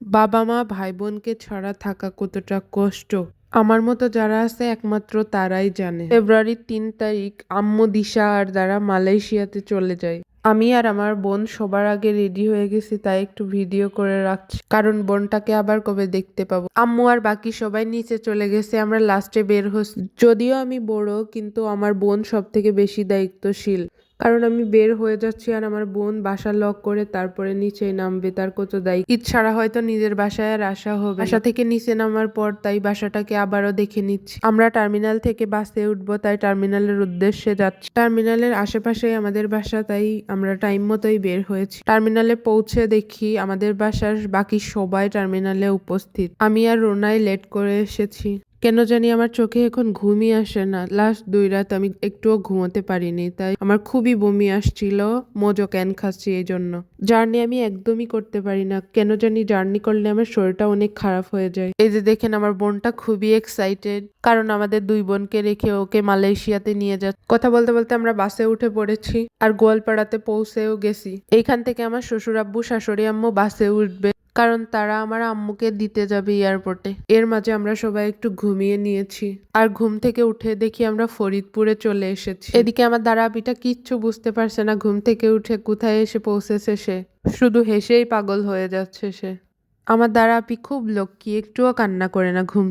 বাবা-মা, ভাই-বোনকে ছাড়া থাকা কতটা কষ্ট, আমার মতো যারা আছে একমাত্র তারাই জানে। ফেব্রুয়ারির ৩ তারিখ আম্মু, দিশা আর দ্বারা মালয়েশিয়াতে চলে যায়। আমি আর আমার বোন সবার আগে রেডি হয়ে গেছি, তাই একটু ভিডিও করে রাখছি, কারণ বোনটাকে আবার কবে দেখতে পাবো। আম্মু আর বাকি সবাই নিচে চলে গেছে, আমরা লাস্টে বের হচ্ছি। যদিও আমি বড়, কিন্তু আমার বোন সব থেকে বেশি দায়িত্বশীল, কারণ আমি বের হয়ে যাচ্ছি আর আমার বোন বাসা লক করে তারপরে নিচে নামবে। তার কত দায়িত্ব। ঈদ ছাড়া হয়তো নিজের বাসায় আর আসা হবে না। বাসা থেকে নিচে নামার পর তাই বাসাটাকে আবারও দেখে নিচ্ছি। আমরা টার্মিনাল থেকে বাসে উঠবো, তাই টার্মিনালের উদ্দেশ্যে যাচ্ছি। টার্মিনালের আশেপাশেই আমাদের বাসা, তাই আমরা টাইম মতোই বের হয়েছি। টার্মিনালে পৌঁছে দেখি আমাদের বাসার বাকি সবাই টার্মিনালে উপস্থিত। আমি আর রোনাই লেট করে এসেছি। কেন জানি আমার চোখে এখন ঘুমই আসে না। লাস্ট 2 রাত আমি একটুও ঘুমোতে পারিনি, তাই আমার খুবই বমি আসছিল। মোজো ক্যান খাচ্ছি এই জন্য। জার্নি আমি একদমই করতে পারি না, কেন জানি জার্নি করলে আমার শরীরটা অনেক খারাপ হয়ে যায়। এই যে দেখেন, আমার বোনটা খুবই এক্সাইটেড, কারণ আমাদের 2 বোনকে রেখে ওকে মালয়েশিয়াতে নিয়ে যাচ্ছে। কথা বলতে বলতে আমরা বাসে উঠে পড়েছি আর গোয়ালপাড়াতে পৌঁছেও গেছি। এইখান থেকে আমার শ্বশুর আব্বু, শাশুড়ি আম্মু বাসে উঠবে, কারণ তারা আমার আম্মুকে দিতে যাবে এয়ারপোর্টে। এর মাঝে আমরা সবাই একটু ঘুমিয়ে নিয়েছি, আর ঘুম থেকে উঠে দেখি আমরা ফরিদপুরে চলে এসেছি। এদিকে আমার দাঁড়াপিটা কিচ্ছু বুঝতে পারছে না ঘুম থেকে উঠে কোথায় এসে পৌঁছেছে সে, শুধু হেসেই পাগল হয়ে যাচ্ছে সে। আমার দাঁড়াপি খুব লক্ষ্মী, একটুও কান্না করে না ঘুম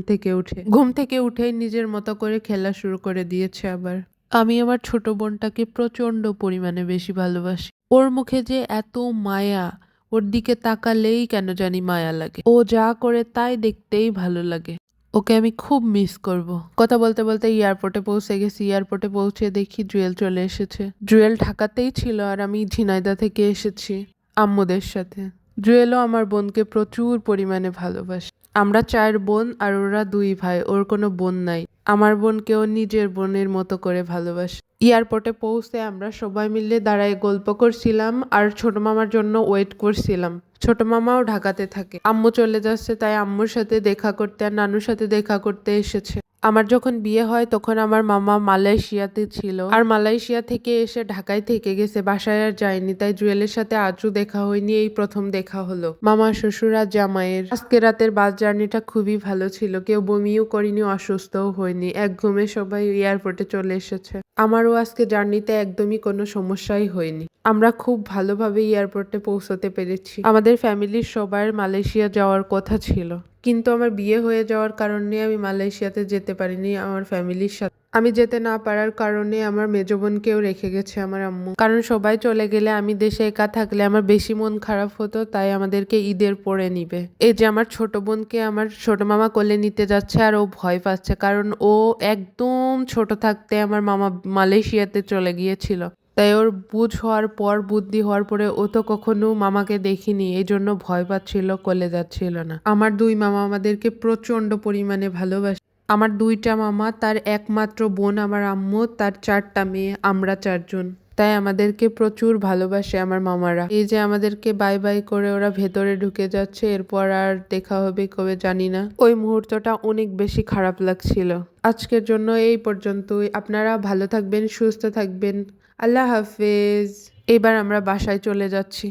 থেকে উঠেই নিজের মতো করে খেলা শুরু করে দিয়েছে আবার। আমি আমার ছোট বোনটাকে প্রচন্ড পরিমাণে বেশি ভালোবাসি। ওর মুখে যে এত মায়া, ওর দিকে তাকালেই কেন জানি মায়া লাগে। ও যা করে তাই দেখতেই ভালো লাগে। ওকে আমি খুব মিস করব। কথা বলতে বলতে এয়ারপোর্টে পৌঁছে গেছি। এয়ারপোর্টে পৌঁছে দেখি জুয়েল চলে এসেছে। জুয়েল ঢাকাতেই ছিল আর আমি ঝিনাইদহ থেকে এসেছি আম্মুদের সাথে। জুয়েলও আমার বোনকে প্রচুর পরিমাণে ভালোবাসে। আমরা 4 বোন আর ওরা 2 ভাই, ওর কোনো বোন নাই। আমার বোনকেও নিজের বোনের মতো করে ভালোবাসে। এয়ারপোর্টে পৌঁছে আমরা সবাই মিলে দাঁড়ায় গল্প করছিলাম আর ছোট মামার জন্য ওয়েট করছিলাম। ছোট মামাও ঢাকাতে থাকে। আম্মু চলে যাচ্ছে, তাই আম্মুর সাথে দেখা করতে আর নানুর সাথে দেখা করতে এসেছে। আমার যখন বিয়ে হয় তখন আমার মামা মালয়েশিয়াতে ছিল, আর মালয়েশিয়া থেকে এসে ঢাকায় থেকে গেছে, বাসায় আর যায়নি। তাই জুয়েলের সাথে আজও দেখা হয়নি, এই প্রথম দেখা হলো। মামা, শ্বশুর আর জামাইয়ের। আজকে রাতের বাস জার্নিটা খুবই ভালো ছিল, কেউ বমিও করিনি, অসুস্থও হয়নি। এক ঘুমে সবাই এয়ারপোর্টে চলে এসেছে। আমারও আজকে জার্নিতে একদমই কোনো সমস্যাই হয়নি। আমরা খুব ভালোভাবে এয়ারপোর্টে পৌঁছতে পেরেছি। আমাদের ফ্যামিলির সবার মালয়েশিয়া যাওয়ার কথা ছিল, কিন্তু আমার বিয়ে হয়ে যাওয়ার কারণে আমি মালয়েশিয়াতে যেতে পারিনি আমার ফ্যামিলির সাথে। আমি যেতে না পারার কারণে আমার মেজো বোনকেও রেখে গেছে আমার আম্মু, কারণ সবাই চলে গেলে আমি দেশে একা থাকলে আমার বেশি মন খারাপ হতো, তাই আমাদেরকে ঈদের পরে নিবে। এই যে আমার ছোট বোনকে আমার ছোট মামা কোলে নিতে যাচ্ছে আর ও ভয় পাচ্ছে, কারণ ও একদম ছোট থাকতে আমার মামা মালয়েশিয়াতে চলে গিয়েছিল। তাই ওর বুদ্ধি হওয়ার পরে ও তো কখনো মামাকে দেখিনি, এই জন্য ভয় পাচ্ছিল, কোলে যাচ্ছিল না। আমার 2 মামা আমাদেরকে প্রচন্ড পরিমাণে ভালোবাসে। আমার 2টা মামা, তার একমাত্র বোন আমার আম্মু, তার 4টা মেয়ে, আমরা 4 জন। তাই আমাদেরকে প্রচুর ভালোবাসে আমার মামারা। এই যে আমাদেরকে বাই বাই করে ওরা ভেতরে ঢুকে যাচ্ছে, এরপর আর দেখা হবে কবে জানি না। ওই মুহূর্তটা অনেক বেশি খারাপ লাগছিল। আজকের জন্য এই পর্যন্তই। আপনারা ভালো থাকবেন, সুস্থ থাকবেন। আল্লাহ হাফেজ। এবার আমরা বাসায় চলে যাচ্ছি।